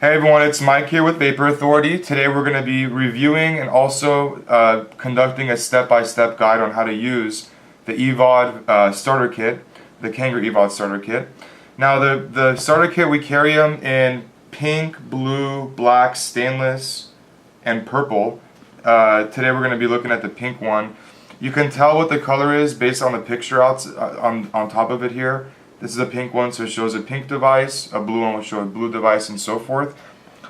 Hey everyone, it's Mike here with Vapor Authority. Today we're going to be reviewing and also conducting a step-by-step guide on how to use the Evod Starter Kit, the Kanger Evod Starter Kit. Now the Starter Kit, we carry them in pink, blue, black, stainless, and purple. Today we're going to be looking at the pink one. You can tell what the color is based on the picture on top of it here. This is a pink one, so it shows a pink device, a blue one will show a blue device, and so forth.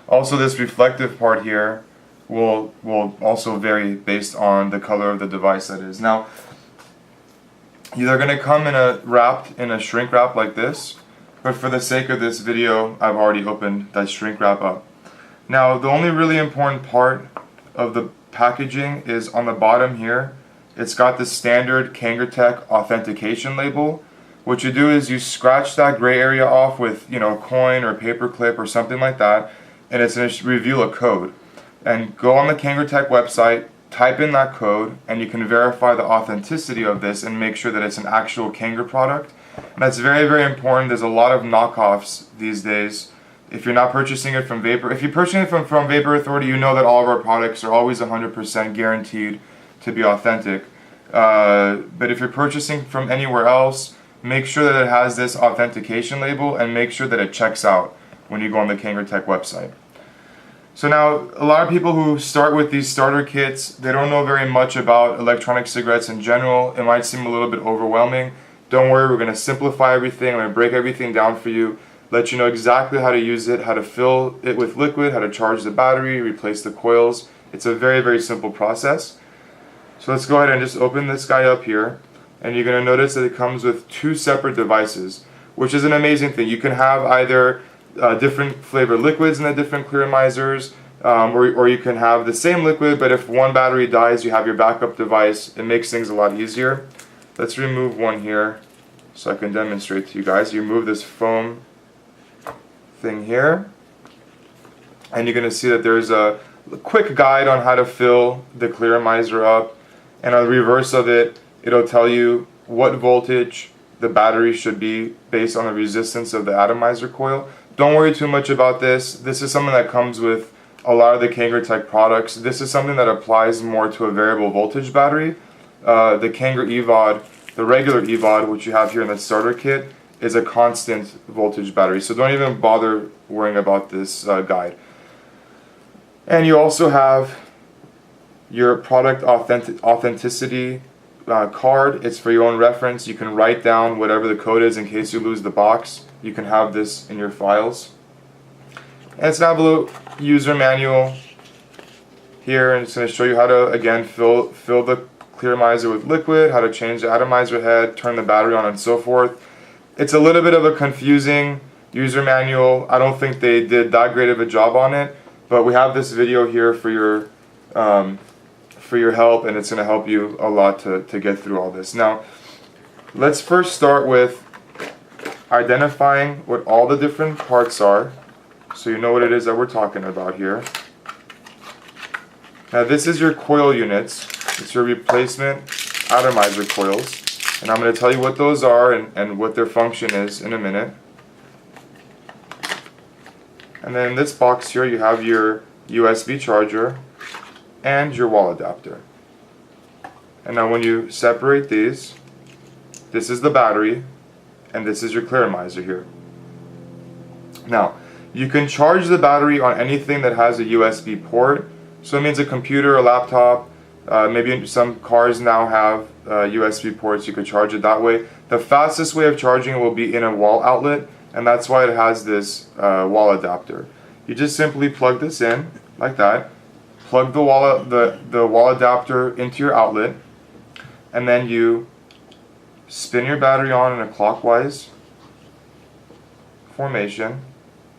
Also, this reflective part here will also vary based on the color of the device that is. Now, they're going to come wrapped in a shrink wrap like this, but for the sake of this video, I've already opened that shrink wrap up. Now, the only really important part of the packaging is on the bottom here. It's got the standard Kangertech authentication label. What you do is you scratch that gray area off with, a coin or paper clip or something like that, and it's going to reveal a code. And go on the Kangertech website, type in that code, and you can verify the authenticity of this and make sure that it's an actual Kanger product. And that's very, very important. There's a lot of knockoffs these days. If you're not purchasing it from Vapor, if you're purchasing it from Vapor Authority, you know that all of our products are always 100% guaranteed to be authentic. But if you're purchasing from anywhere else, make sure that it has this authentication label and make sure that it checks out when you go on the Kangertech website. So now, a lot of people who start with these starter kits, they don't know very much about electronic cigarettes in general. It might seem a little bit overwhelming. Don't worry, we're going to simplify everything. I'm going to break everything down for you, let you know exactly how to use it, how to fill it with liquid, how to charge the battery, replace the coils. It's a very, very simple process. So let's go ahead and just open this guy up here. And you're going to notice that it comes with two separate devices, which is an amazing thing. You can have either different flavored liquids in the different clearimizers, or you can have the same liquid, but if one battery dies, you have your backup device. It makes things a lot easier. Let's remove one here so I can demonstrate to you guys. You remove this foam thing here, and you're going to see that there's a quick guide on how to fill the clearimizer up, and on the reverse of it, it'll tell you what voltage the battery should be based on the resistance of the atomizer coil. Don't worry too much about this. This is something that comes with a lot of the Kangertech products. This is something that applies more to a variable voltage battery. The Kanger Evod, the regular Evod, which you have here in the starter kit, is a constant voltage battery. So don't even bother worrying about this guide. And you also have your product authenticity card. It's for your own reference. You can write down whatever the code is in case you lose the box. You can have this in your files. And it's going to have a little user manual here, and it's going to show you how to, again, fill the clearimizer with liquid, how to change the atomizer head, turn the battery on, and so forth. It's a little bit of a confusing user manual. I don't think they did that great of a job on it, but we have this video here for your help, and it's going to help you a lot to get through all this. Now, let's first start with identifying what all the different parts are, so you know what it is that we're talking about here. Now, this is your coil units. It's your replacement atomizer coils, and I'm going to tell you what those are and what their function is in a minute. And then in this box here, you have your USB charger and your wall adapter. And now when you separate these, this is the battery and this is your clearimizer here. Now, you can charge the battery on anything that has a USB port. So it means a computer, a laptop, maybe some cars now have USB ports. You could charge it that way. The fastest way of charging will be in a wall outlet, and that's why it has this wall adapter. You just simply plug this in like that. Plug the wall adapter into your outlet, and then you spin your battery on in a clockwise formation.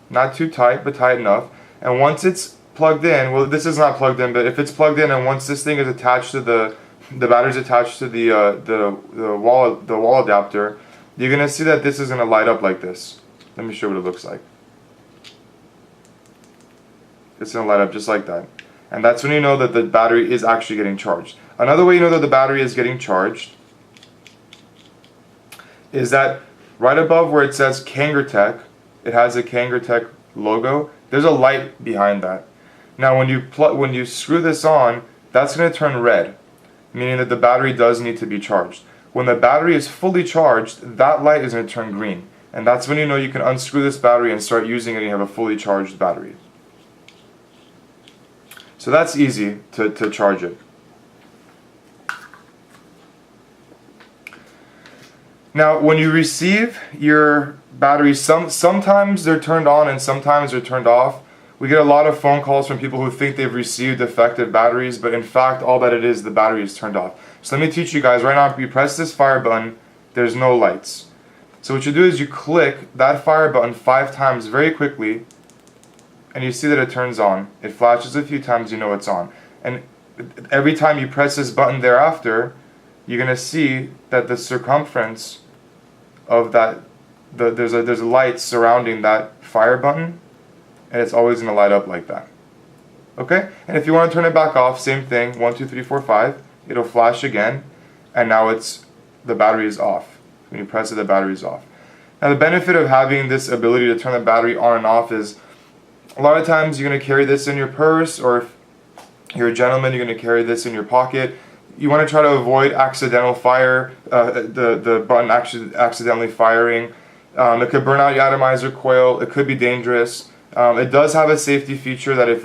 Not too tight, but tight enough. And once it's plugged in, well, this is not plugged in, but if it's plugged in and once this thing is attached to the battery's attached to the wall adapter, you're going to see that this is going to light up like this. Let me show you what it looks like. It's going to light up just like that. And that's when you know that the battery is actually getting charged. Another way you know that the battery is getting charged is that right above where it says Kangertech, it has a Kangertech logo. There's a light behind that. Now when you screw this on, that's going to turn red, meaning that the battery does need to be charged. When the battery is fully charged, that light is going to turn green. And that's when you know you can unscrew this battery and start using it and you have a fully charged battery. So that's easy to charge it. Now, when you receive your batteries, sometimes they're turned on and sometimes they're turned off. We get a lot of phone calls from people who think they've received defective batteries, but in fact, all that it is, the battery is turned off. So let me teach you guys right now. If you press this fire button, there's no lights. So what you do is you click that fire button 5 times very quickly, and you see that it turns on. It flashes a few times, you know it's on. And every time you press this button thereafter, you're going to see that the circumference of that, there's a light surrounding that fire button, and it's always going to light up like that. Okay? And if you want to turn it back off, same thing, 1, 2, 3, 4, 5, it'll flash again, and now the battery is off. When you press it, the battery is off. Now the benefit of having this ability to turn the battery on and off is, a lot of times you're going to carry this in your purse, or if you're a gentleman, you're going to carry this in your pocket. You want to try to avoid accidental fire, the button accidentally firing. It could burn out your atomizer coil. It could be dangerous. It does have a safety feature that if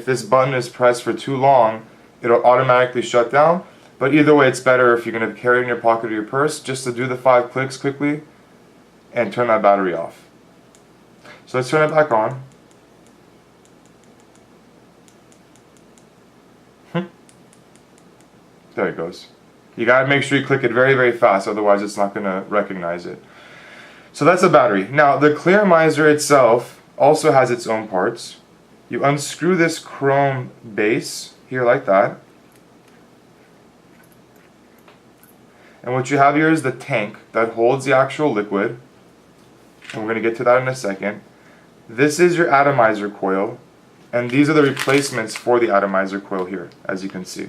this button is pressed for too long, it'll automatically shut down. But either way, it's better if you're going to carry it in your pocket or your purse, just to do the 5 clicks quickly and turn that battery off. So let's turn it back on. There it goes. You got to make sure you click it very, very fast, otherwise it's not going to recognize it. So that's the battery. Now the clearmizer itself also has its own parts. You unscrew this chrome base here like that. And what you have here is the tank that holds the actual liquid. And we're going to get to that in a second. This is your atomizer coil. And these are the replacements for the atomizer coil here, as you can see.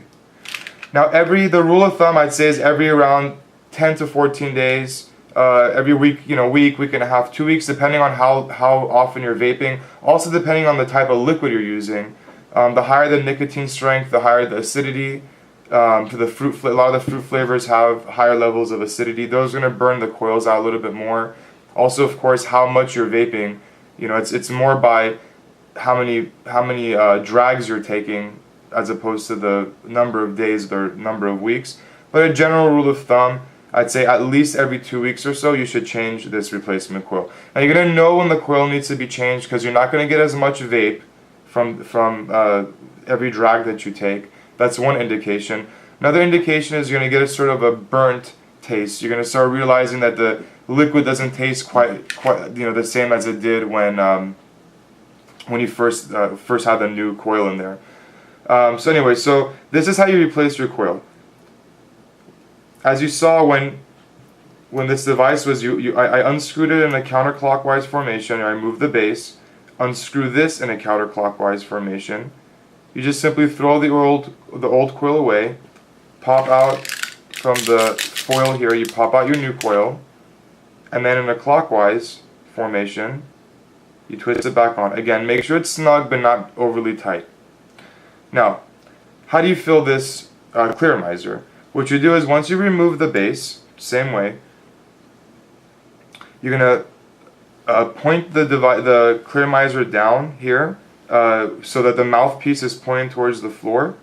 Now the rule of thumb I'd say is every around 10 to 14 days, every week, week and a half, 2 weeks, depending on how often you're vaping. Also depending on the type of liquid you're using. The higher the nicotine strength, the higher the acidity. A lot of the fruit flavors have higher levels of acidity. Those are going to burn the coils out a little bit more. Also, of course, how much you're vaping. It's more by how many drags you're taking, as opposed to the number of days or number of weeks. But a general rule of thumb, I'd say at least every 2 weeks or so you should change this replacement coil. Now you're going to know when the coil needs to be changed because you're not going to get as much vape from every drag that you take. That's one indication. Another indication is you're going to get a sort of a burnt taste. You're going to start realizing that the liquid doesn't taste quite the same as it did when you first had the new coil in there. So anyway, so this is how you replace your coil. As you saw when this device was, I unscrewed it in a counterclockwise formation, and I moved the base. Unscrew this in a counterclockwise formation. You just simply throw the old coil away, pop out from the foil here, you pop out your new coil, and then in a clockwise formation, you twist it back on. Again, make sure it's snug but not overly tight. Now, how do you fill this clearmizer? What you do is once you remove the base, same way, you're going to point the clearmizer down here so that the mouthpiece is pointing towards the floor.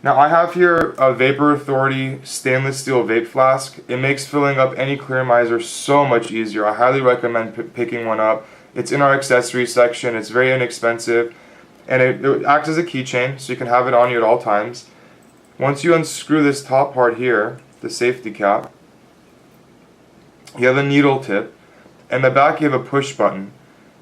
Now I have here a Vapor Authority stainless steel vape flask. It makes filling up any clearmizer so much easier. I highly recommend picking one up. It's in our accessory section. It's very inexpensive. And it acts as a keychain, so you can have it on you at all times. Once you unscrew this top part here, the safety cap, you have a needle tip. In the back you have a push button.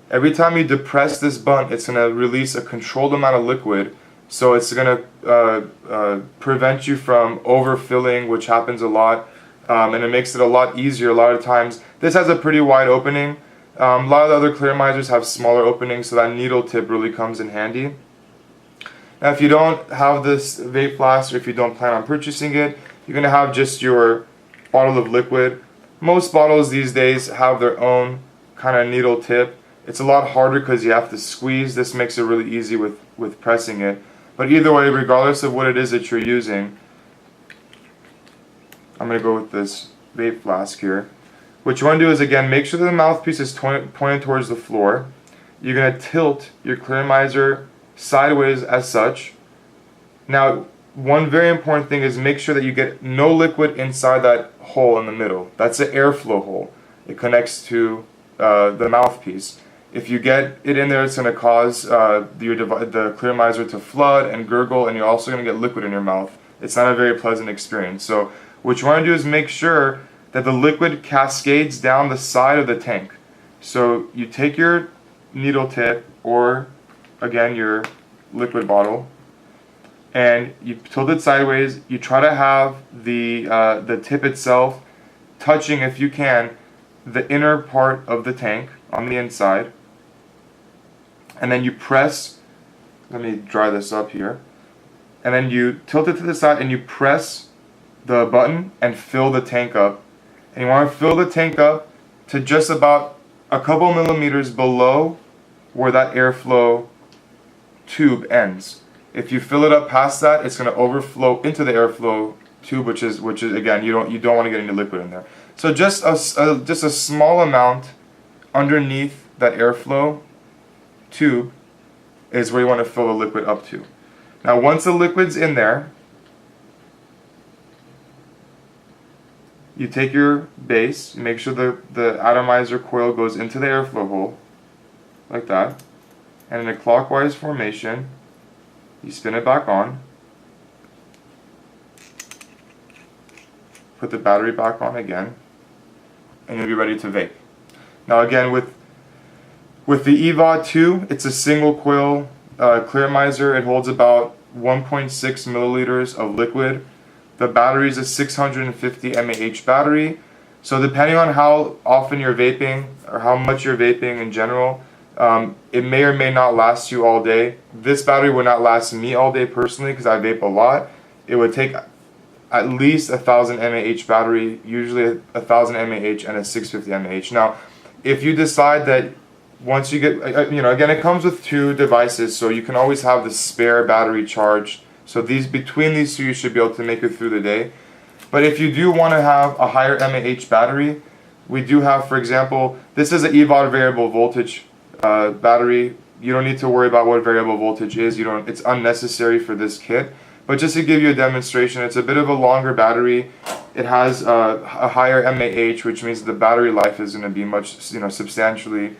Every time you depress this button, it's going to release a controlled amount of liquid. So it's going to prevent you from overfilling, which happens a lot. And it makes it a lot easier a lot of times. This has a pretty wide opening. A lot of the other clearmizers have smaller openings, so that needle tip really comes in handy. Now if you don't have this vape flask, or if you don't plan on purchasing it, you're going to have just your bottle of liquid. Most bottles these days have their own kind of needle tip. It's a lot harder because you have to squeeze. This makes it really easy with pressing it. But either way, regardless of what it is that you're using, I'm going to go with this vape flask here. What you want to do is, again, make sure that the mouthpiece is pointed towards the floor. You're going to tilt your Clearmizer sideways as such. Now, one very important thing is make sure that you get no liquid inside that hole in the middle. That's an airflow hole. It connects to the mouthpiece. If you get it in there, it's going to cause the Clearmizer to flood and gurgle, and you're also going to get liquid in your mouth. It's not a very pleasant experience. So what you want to do is make sure that the liquid cascades down the side of the tank. So you take your needle tip, or again your liquid bottle, and you tilt it sideways. You try to have the tip itself touching, if you can, the inner part of the tank on the inside, and then you press. Let me dry this up here, and then you tilt it to the side and you press the button and fill the tank up. And you want to fill the tank up to just about a couple millimeters below where that airflow tube ends. If you fill it up past that, it's going to overflow into the airflow tube, which is again, you don't want to get any liquid in there. So just a small amount underneath that airflow tube is where you want to fill the liquid up to. Now, once the liquid's in there, you take your base, you make sure the atomizer coil goes into the airflow hole, like that, and in a clockwise formation, you spin it back on, put the battery back on again, and you'll be ready to vape. Now again, with the Evod 2, it's a single coil Clearmizer. It holds about 1.6 milliliters of liquid. The battery is a 650 mAh battery. So depending on how often you're vaping, or how much you're vaping in general, it may or may not last you all day. This battery would not last me all day personally because I vape a lot. It would take at least 1,000 mAh battery, usually 1,000 mAh and a 650 mAh. Now, if you decide that once you get, again, it comes with two devices, so you can always have the spare battery charged. So between these two, you should be able to make it through the day. But if you do want to have a higher mAh battery, we do have, for example, this is an Evod variable voltage battery. You don't need to worry about what variable voltage is. It's unnecessary for this kit. But just to give you a demonstration, it's a bit of a longer battery. It has a higher mAh, which means the battery life is going to be much, substantially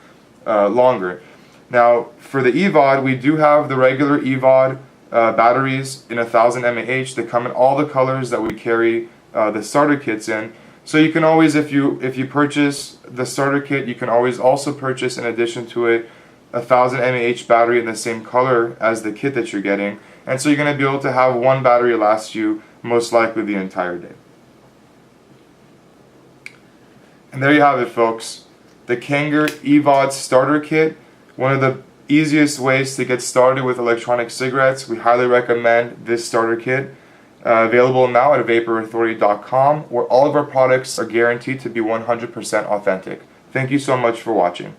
longer. Now, for the Evod, we do have the regular Evod batteries in 1,000 mAh. They come in all the colors that we carry the starter kits in. So you can always, if you purchase the starter kit, you can always also purchase, in addition to it, 1,000 mAh battery in the same color as the kit that you're getting. And so you're going to be able to have one battery last you most likely the entire day. And there you have it, folks. The Kanger Evod Starter Kit, one of the easiest ways to get started with electronic cigarettes. We highly recommend this starter kit. Available now at vaporauthority.com, where all of our products are guaranteed to be 100% authentic. Thank you so much for watching.